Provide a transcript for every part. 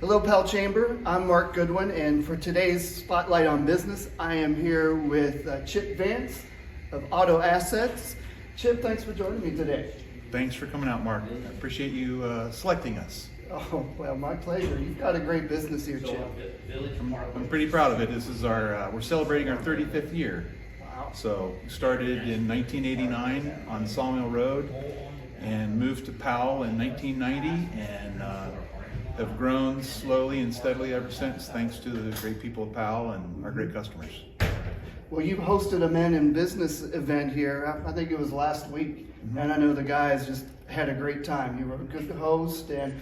Hello, Powell Chamber. I'm Mark Goodwin, and for today's Spotlight on Business, I am here with Chip Vance of Auto Assets. Chip, thanks for joining me today. Thanks for coming out, Mark. I appreciate you selecting us. Oh, well, my pleasure. You've got a great business here, Chip. I'm pretty proud of it. This is we're celebrating our 35th year. Wow. So we started in 1989 on Sawmill Road and moved to Powell in 1990 and have grown slowly and steadily ever since, thanks to the great people of Powell and our great customers. Well, you hosted a Men in Business event here. I think it was last week, and I know the guys just had a great time. You were a good host, and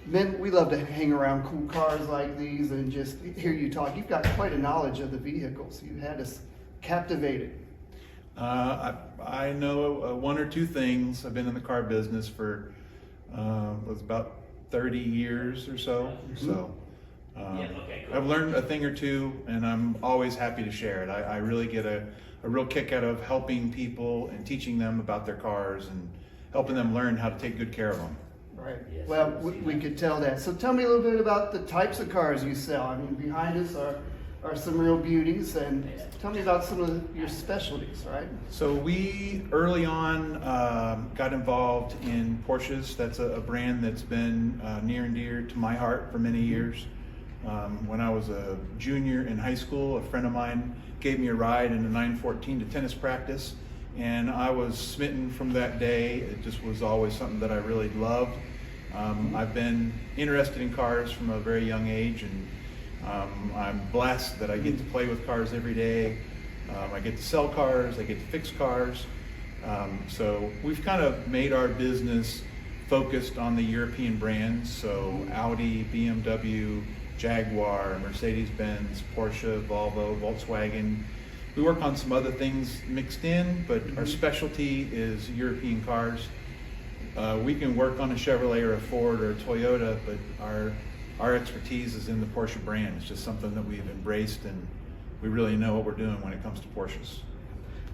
men, we love to hang around cool cars like these and just hear you talk. You've got quite a knowledge of the vehicles. You had us captivated. I know one or two things. I've been in the car business for was about 30 years or so. So I've learned a thing or two, and I'm always happy to share it. I really get a real kick out of helping people and teaching them about their cars and helping them learn how to take good care of them. Right. Well, we could tell that. So tell me a little bit about the types of cars you sell. I mean, behind us are some real beauties, and tell me about some of your specialties, right? So we early on got involved in Porsches. That's a brand that's been near and dear to my heart for many years. When I was a junior in high school, a friend of mine gave me a ride in a 914 to tennis practice, and I was smitten from that day. It just was always something that I really loved. I've been interested in cars from a very young age, and I'm blessed that I get to play with cars every day. I get to sell cars, I get to fix cars. So we've kind of made our business focused on the European brands, so Audi, BMW, Jaguar, Mercedes-Benz, Porsche, Volvo, Volkswagen. We work on some other things mixed in, but our specialty is European cars. We can work on a Chevrolet or a Ford or a Toyota, but our expertise is in the Porsche brand. It's just something that we've embraced, and we really know what we're doing when it comes to Porsches.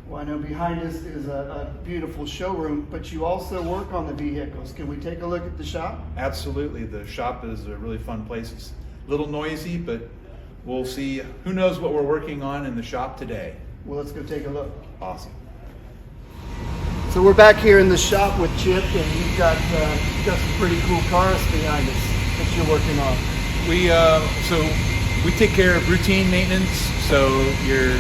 Well, I know behind us is a beautiful showroom, but you also work on the vehicles. Can we take a look at the shop? Absolutely. The shop is a really fun place. It's a little noisy, but we'll see. Who knows what we're working on in the shop today? Well, let's go take a look. Awesome. So we're back here in the shop with Chip, and you've got some pretty cool cars behind us that you're working on. We take care of routine maintenance, so your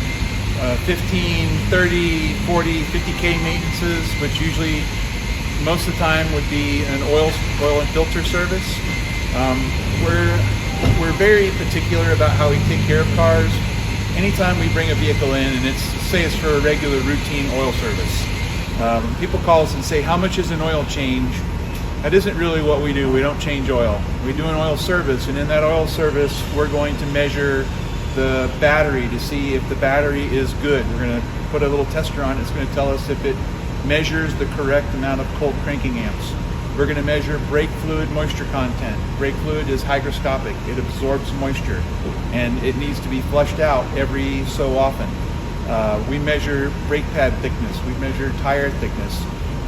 15, 30, 40, 50K maintenances, which usually most of the time would be an oil and filter service. We're very particular about how we take care of cars. Anytime we bring a vehicle in, and say it's for a regular routine oil service, people call us and say, how much is an oil change? That isn't really what we do. We don't change oil. We do an oil service, and in that oil service, we're going to measure the battery to see if the battery is good. We're going to put a little tester on it. It's going to tell us if it measures the correct amount of cold cranking amps. We're going to measure brake fluid moisture content. Brake fluid is hygroscopic. It absorbs moisture, and it needs to be flushed out every so often. We measure brake pad thickness. We measure tire thickness.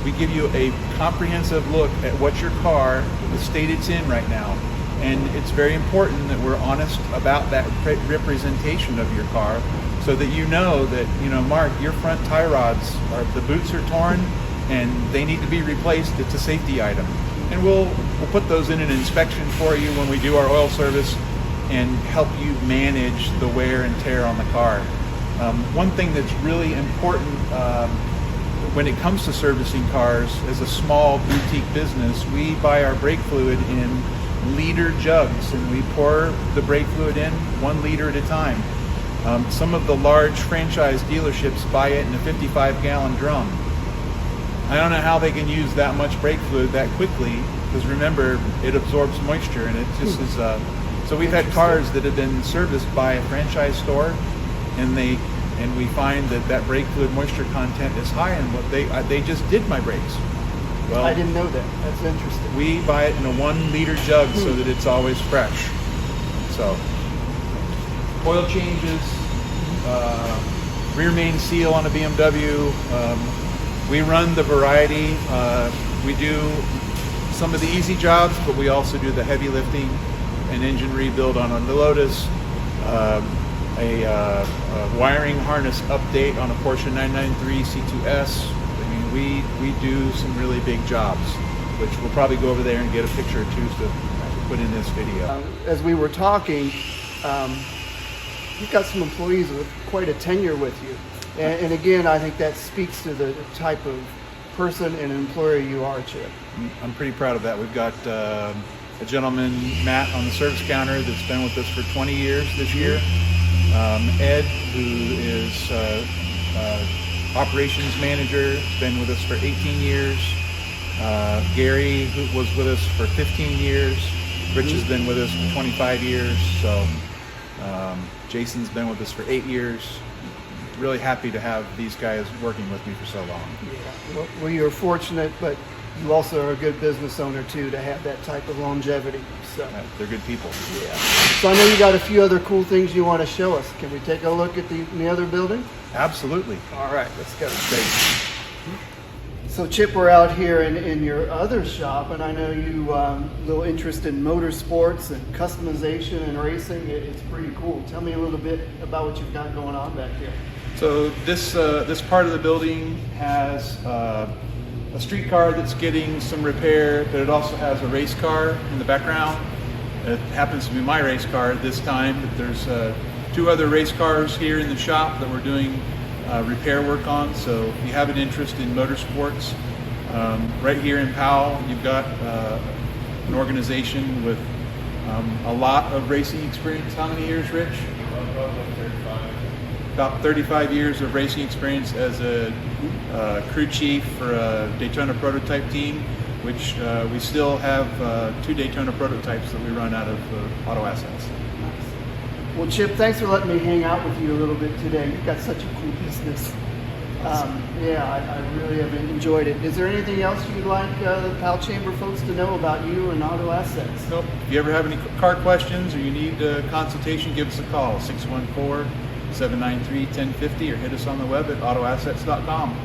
We give you a comprehensive look at what your car, the state it's in right now. And it's very important that we're honest about that representation of your car, so that you know that, Mark, your front tie rods, the boots are torn and they need to be replaced. It's a safety item. And we'll put those in an inspection for you when we do our oil service and help you manage the wear and tear on the car. One thing that's really important when it comes to servicing cars, as a small boutique business, we buy our brake fluid in liter jugs, and we pour the brake fluid in 1 liter at a time. Some of the large franchise dealerships buy it in a 55-gallon drum. I don't know how they can use that much brake fluid that quickly, because remember, it absorbs moisture, and it just is. So we've had cars that have been serviced by a franchise store, and we find that brake fluid moisture content is high, and what they just did my brakes. Well, I didn't know that. That's interesting. We buy it in a 1 liter jug so that it's always fresh. So, oil changes, rear main seal on a BMW. We run the variety. We do some of the easy jobs, but we also do the heavy lifting. an engine rebuild on a Lotus, a wiring harness update on a Porsche 993 C2S. I mean, we do some really big jobs, which we'll probably go over there and get a picture or two to put in this video. As we were talking, you've got some employees with quite a tenure with you. And again, I think that speaks to the type of person and employer you are, Chip. I'm pretty proud of that. We've got a gentleman, Matt, on the service counter that's been with us for 20 years this year. Ed, who is operations manager, has been with us for 18 years. Gary, who was with us for 15 years. Rich has been with us for 25 years. So Jason's been with us for 8 years. Really happy to have these guys working with me for so long. Yeah. Well, you're fortunate, but you also are a good business owner too to have that type of longevity. So they're good people. Yeah. So I know you got a few other cool things you want to show us. Can we take a look at the other building? Absolutely. All right, let's go. Great. So Chip, we're out here in your other shop, and I know you a little interest in motorsports and customization and racing. It's pretty cool. Tell me a little bit about what you've got going on back here. So this part of the building has a street car that's getting some repair, but it also has a race car in the background. It happens to be my race car at this time, but there's 2 other race cars here in the shop that we're doing repair work on. So if you have an interest in motorsports, right here in Powell, you've got an organization with a lot of racing experience. How many years, Rich? About 35 years of racing experience as a crew chief for a Daytona prototype team, which we still have 2 Daytona prototypes that we run out of Auto Assets. Well, Chip, thanks for letting me hang out with you a little bit today. You've got such a cool business. Yeah, I really have enjoyed it. Is there anything else you'd like the Powell Chamber folks to know about you and Auto Assets? Nope. If you ever have any car questions or you need a consultation, give us a call, 614-793-1050, or hit us on the web at autoassets.com.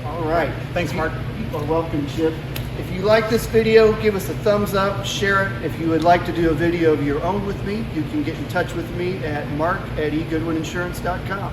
All right. Thanks, Mark. You are welcome, Chip. If you like this video, give us a thumbs up, share it. If you would like to do a video of your own with me, you can get in touch with me at mark@egoodwininsurance.com.